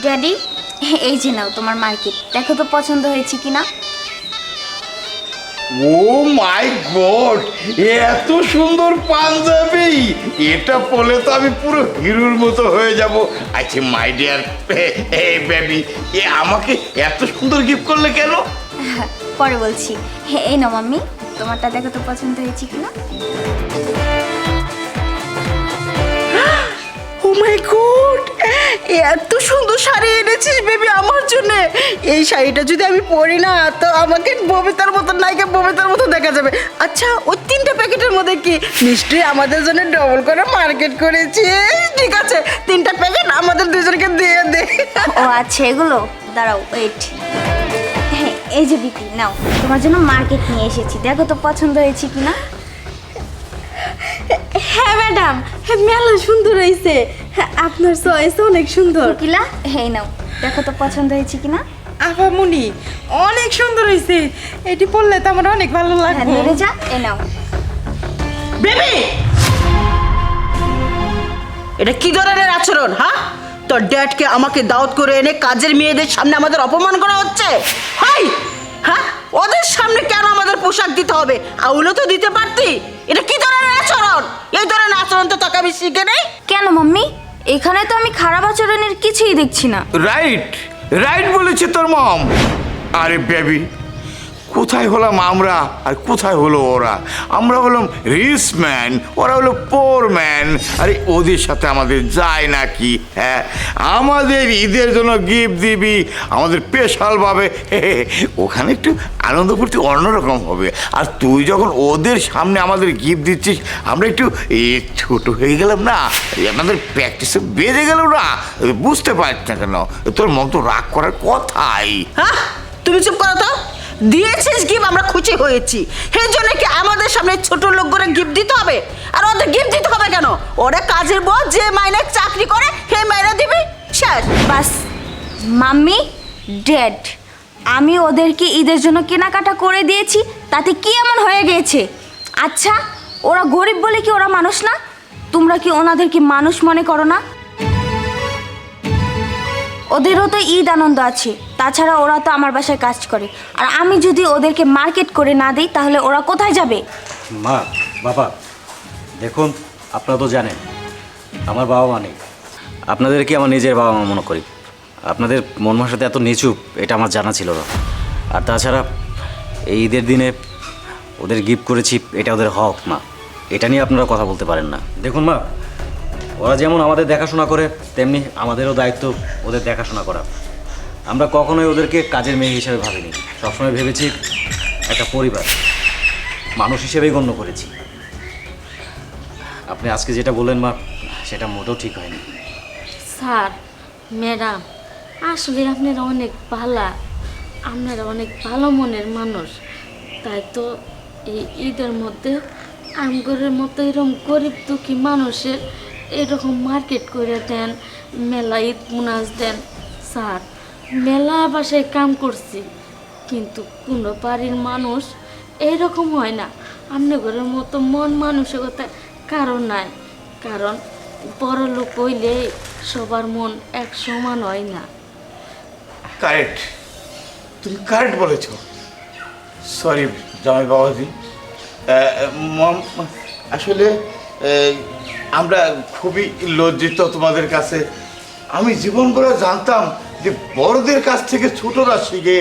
Daddy, এই যে নাও তোমার মার্কেট, দেখো তো পছন্দ হয়েছে কিনা। ও মাই গড, এত সুন্দর পাঞ্জাবি! এটা পরলে তো আমি পুরো হিরোর মতো হয়ে যাব। আচ্ছা মাই ডিয়ার বেবি, এ আমাকে এত সুন্দর গিফট করলে কেন? পরে বলছি। এই নাও মাম্মি, তোমারটা দেখো তো পছন্দ হয়েছে কিনা। ও মাই গড, এত সুন্দর শাড়ি এনেছিস বেবি আমার জন্য। এই শাড়িটা যদি আমি পরি না তো আমাকে ববিতার মতো, নায়িকা ববিতার মতো দেখা যাবে। আচ্ছা, ওই 3টা প্যাকেটের মধ্যে কি নিশ্চয়ই আমাদের জন্য ডবল করে মার্কেট করেছি। ঠিক আছে, 3টা প্যাকেট আমাদের দুজনকে দিয়ে দে। ও আচ্ছা, এগুলো দাঁড়াও, ওয়েট। এই যে বিপি, নাও তোমার জন্য মার্কেট নিয়ে এসেছি, দেখো তো পছন্দ হয়েছে কিনা। হ্যাঁ ম্যাডাম, মেলা সুন্দর হয়েছে। আপনার চয়েস অনেক সুন্দর। কিলা, এই নাও দেখো তো পছন্দ হয়েছে কিনা। আপামনি অনেক সুন্দর হয়েছে, এটি পরলে তো আমার অনেক ভালো হ্যাঁ, লাগবে। নেড়ে যা, এই নাও। বেবি, এটা কি ধরনের আচরণ? হ্যাঁ, তোর ড্যাডকে আমাকে দাওয়াত করে এনে কাজের মেয়েদের সামনে আমাদের অপমান করা হচ্ছে। হাই, হ্যাঁ, ওদের সামনে কেন আমাদের পোশাক দিতে হবে? আউলো তো দিতে পারতি। এটা কি ধরনের আচরণ? এই ধরনের আচরণ তো তোকে আমি শিখে নেই। কেন মাম্মি, এখানে তো আমি খারাপ আচরণের কিছুই দেখছি না। রাইট রাইট বলেছে তোর মম। আরে বেবি, কোথায় হলাম আমরা আর কোথায় হলো ওরা? আমরা হলাম রিচ ম্যান, ওরা হলো পোর ম্যান। আরে ওদের সাথে আমাদের যায় নাকি? হ্যাঁ, আমাদের ঈদের জন্য গিফট দিবি আমাদের স্পেশালভাবে, ওখানে একটু আনন্দ ফুর্তি অন্যরকম হবে। আর তুই যখন ওদের সামনে আমাদের গিফট দিচ্ছিস, আমরা একটু ছোট হয়ে গেলাম না, আমাদের প্র্যাকটিসে বেড়ে গেল না, বুঝতে পারছি না কেন? তোর মন তো রাগ করার কথাই। হ্যাঁ, তুমি চুপ করো তো। দিয়েছিস গিফট, আমরা খুশি হয়েছি। সেই জন্য কি আমাদের সামনে ছোট লোক করে গিফট দিতে হবে? আর ওদের গিফট দিতে হবে কেন? ওরা কাজের বউ, যে মাইনে চাকরি করে সেই মাইনে দিবি, শেষ। বাস মাম্মি, ড্যাড, আমি ওদেরকে ঈদের জন্য কেনাকাটা করে দিয়েছি, তাতে কি এমন হয়ে গিয়েছে? আচ্ছা, ওরা গরিব বলে কি ওরা মানুষ না? তোমরা কি ওনাদেরকে মানুষ মনে করো না? ওদেরও তো ঈদ আনন্দ আছে, তাছাড়া ওরা তো আমার বাসায় কাজ করে। আর আমি যদি ওদেরকে মার্কেট করে না দিই তাহলে ওরা কোথায় যাবে? মা, বাবা, দেখুন, আপনারা তো জানেন আমার বাবা মা নেই। আপনাদেরকে আমার নিজের বাবা মা মনে করি। আপনাদের মন ভাষাতে এত নিচু, এটা আমার জানা ছিল না। আর তাছাড়া এই ঈদের দিনে ওদের গিফট করেছি, এটা ওদের হক মা, এটা নিয়ে আপনারা কথা বলতে পারেন না। দেখুন মা, ওরা যেমন আমাদের দেখাশোনা করে, তেমনি আমাদেরও দায়িত্ব ওদের দেখাশোনা করা। আমরা কখনোই ওদেরকে কাজের মেয়ে হিসেবে ভাবিনি, সবসময় ভেবেছি একটা পরিবার, মানুষ হিসেবেই গণ্য করেছি। আপনি আজকে যেটা বললেন মা, সেটা মোটেও ঠিক হয়নি। স্যার, ম্যাডাম, আসলে আপনারা অনেক ভালো, আপনারা অনেক ভালো মনের মানুষ। তাই তো এই ঈদের মধ্যে আমগরের মতো এরকম গরিব দুঃখী মানুষের এরকম মার্কেট করে দেন, মেলা ঈদ মুনাজ দেন। স্যার, মেলা বাসায় কাম করছি, কিন্তু কোনো বাড়ির মানুষ এইরকম হয় না। আপনাদের মতো মন মানসিকতা কারণ নাই, কারণ বড় লোক হইলে সবার মন এক সমান হয় না। কারেক্ট, তুমি কারেক্ট বলেছ। সরি জামাই বাবাজি, মম, আসলে আমরা খুবই লজ্জিত তোমাদের কাছে। আমি জীবন করে জানতাম যে বড়দের কাছ থেকে ছোটরা শিখে,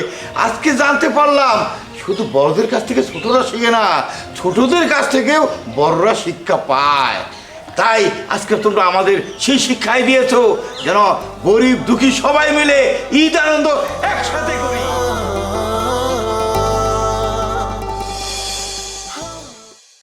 আজকে জানতে পারলাম শুধু বড়দের কাছ থেকে ছোটরা শিখে না, ছোটদের কাছ থেকেও বড়রা শিক্ষা পায়। তাই আজকে তোমরা আমাদের সেই শিক্ষাই দিয়েছো, যেন গরিব দুঃখী সবাই মিলে ঈদ আনন্দ